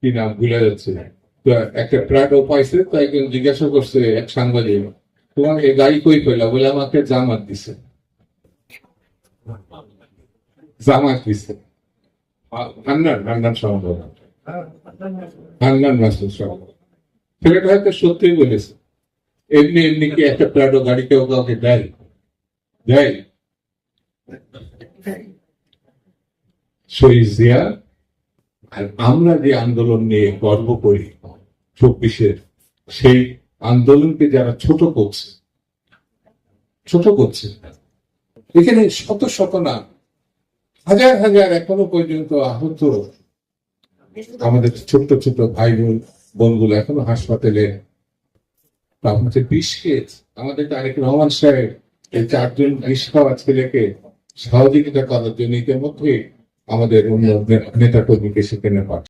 কি নাম ভুলে যাচ্ছে, তো একটা প্রাডো পাইছে, তো একজন জিজ্ঞাসা করছে এক সাংবাদিক, তোমার এই গাড়ি কই পেলা? বলে আমাকে জামাত দিছে। জামাত দিছে হান্নান সম্ভব, হান্নান মাসুদ সম্ভব। ছেলেটা হয়তো সত্যিই বলেছে। এমনি এমনি কি একটা প্রাডো গাড়ি কেউ কাউকে দেয়? দেয়? শহীদ জিয়া আর আমরা যে আন্দোলন নিয়ে গর্ব করি 24-এর, সেই আন্দোলনকে যারা ছোট করছে, এখানে শত শত না, হাজার হাজার এখনো পর্যন্ত আহত আমাদের ছোট্ট ছোট ভাই বোনগুলো এখনো হাসপাতালে। আমাদের বিষ খেয়েছে, আমাদের তারেক রহমান সাহেব এই 4জন বিষ খাওয়া ছেলেকে সহযোগিতা করার জন্য ইতিমধ্যে আমাদের অন্য নেতা কর্মীকে সেখানে পাঠায়।